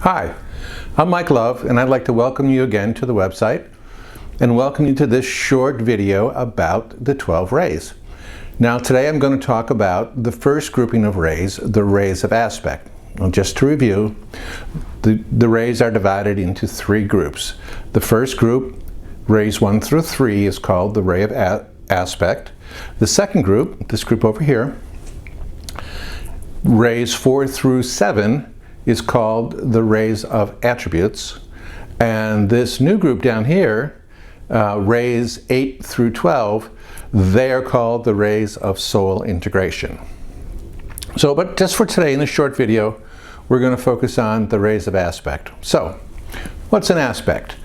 Hi, I'm Mike Love, and I'd like to welcome you again to the website and welcome you to this short video about the 12 rays. Now today I'm going to talk about the first grouping of rays, the rays of aspect. Well, just to review, the rays are divided into three groups. The first group, rays 1 through 3, is called the ray of aspect. The second group, this group over here, rays 4 through 7, is called the rays of attributes. And this new group down here, rays 8 through 12, they are called the rays of soul integration. But just for today in this short video, we're going to focus on the rays of aspect. So, what's an aspect?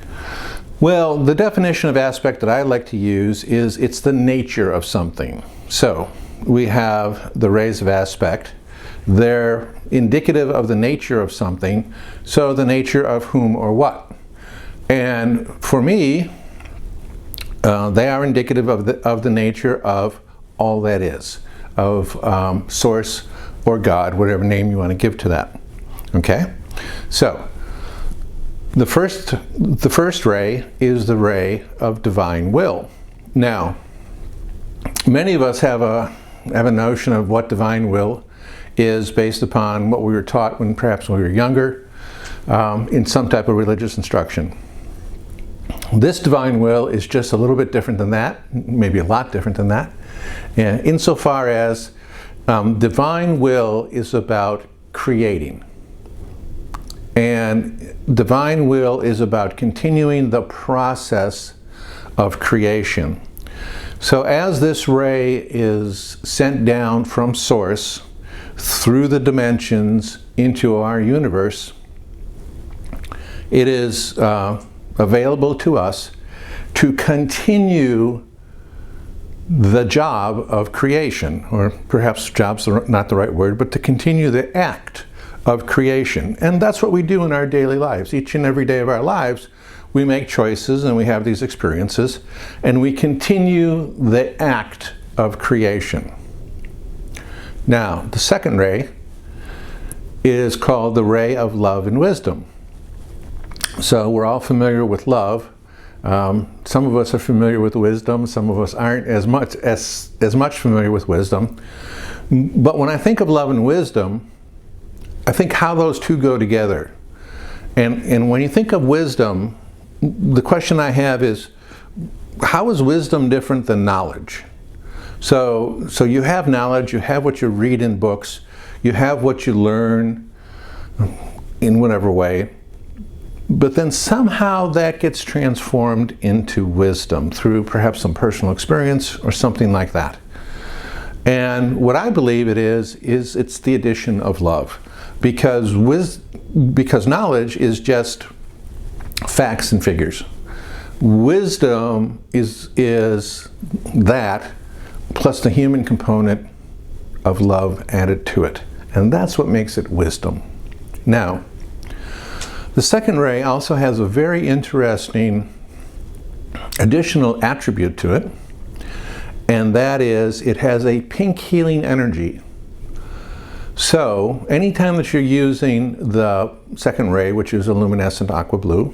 Well, the definition of aspect that I like to use is it's the nature of something. So, we have the rays of aspect. They're indicative of the nature of something, so the nature of whom or what. And for me, they are indicative of the nature of all that is, of source or God, whatever name you want to give to that. Okay? So, the first ray is the ray of divine will. Now, many of us have a notion of what divine will is based upon what we were taught perhaps when we were younger, in some type of religious instruction. This divine will is just a little bit different than that, maybe a lot different than that, insofar as divine will is about creating. And divine will is about continuing the process of creation. So as this ray is sent down from source through the dimensions into our universe, it is available to us to continue the job of creation, or perhaps job's not the right word, but to continue the act of creation. And that's what we do in our daily lives. Each and every day of our lives, we make choices and we have these experiences, and we continue the act of creation. Now, the second ray is called the ray of love and wisdom. So we're all familiar with love. Some of us are familiar with wisdom. Some of us aren't as much familiar with wisdom. But when I think of love and wisdom, I think how those two go together. And when you think of wisdom, the question I have is, how is wisdom different than knowledge? So you have knowledge, you have what you read in books, you have what you learn in whatever way, but then somehow that gets transformed into wisdom through perhaps some personal experience or something like that. And what I believe it is it's the addition of love, because knowledge is just facts and figures. Wisdom is that plus the human component of love added to it. And that's what makes it wisdom. Now, the second ray also has a very interesting additional attribute to it, and that is it has a pink healing energy. So, anytime that you're using the second ray, which is a luminescent aqua blue,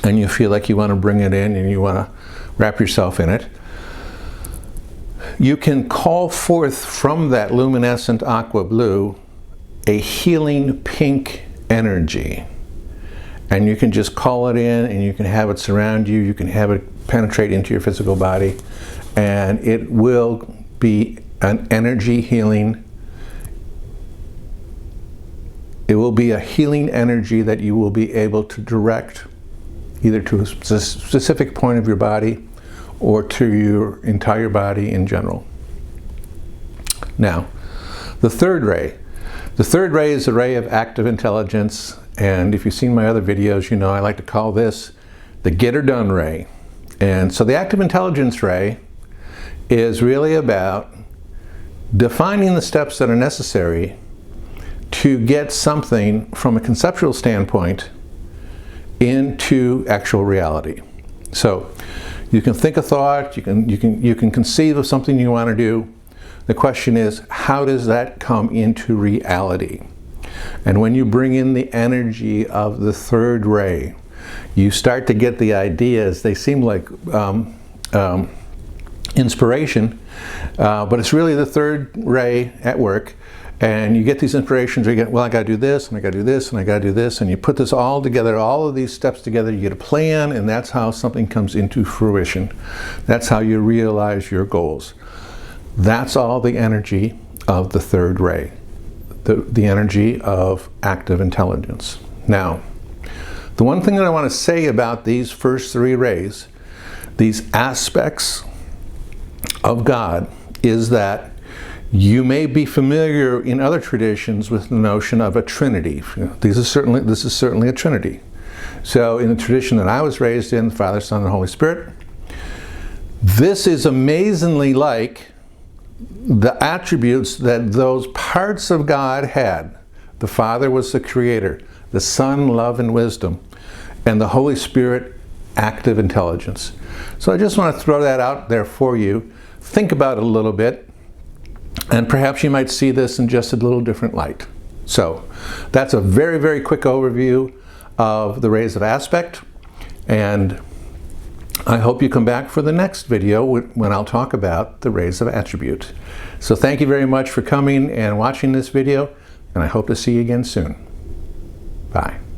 and you feel like you want to bring it in and you want to wrap yourself in it, you can call forth from that luminescent aqua blue a healing pink energy. And you can just call it in and you can have it surround you, you can have it penetrate into your physical body, and it will be an energy healing. It will be a healing energy that you will be able to direct either to a specific point of your body or to your entire body in general. Now, the third ray. The third ray is the ray of active intelligence, and if you've seen my other videos, you know I like to call this the get her done ray. And so the active intelligence ray is really about defining the steps that are necessary to get something from a conceptual standpoint into actual reality. So you can think a thought, you can conceive of something you want to do. The question is, how does that come into reality? And when you bring in the energy of the third ray, you start to get the ideas. They seem like inspiration, but it's really the third ray at work. And you get these inspirations where you get, well, I got to do this, and I got to do this, and I got to do this, and you put this all together, all of these steps together, you get a plan, and that's how something comes into fruition. That's how you realize your goals. That's all the energy of the third ray, the energy of active intelligence. Now, the one thing that I want to say about these first three rays, these aspects of God, is that you may be familiar in other traditions with the notion of a trinity. This is certainly a trinity. So in the tradition that I was raised in, Father, Son, and Holy Spirit, this is amazingly like the attributes that those parts of God had. The Father was the creator, the Son, love and wisdom, and the Holy Spirit, active intelligence. So I just want to throw that out there for you. Think about it a little bit. And perhaps you might see this in just a little different light. So that's a very, very quick overview of the rays of aspect. And I hope you come back for the next video when I'll talk about the rays of attribute. So thank you very much for coming and watching this video, and I hope to see you again soon. Bye.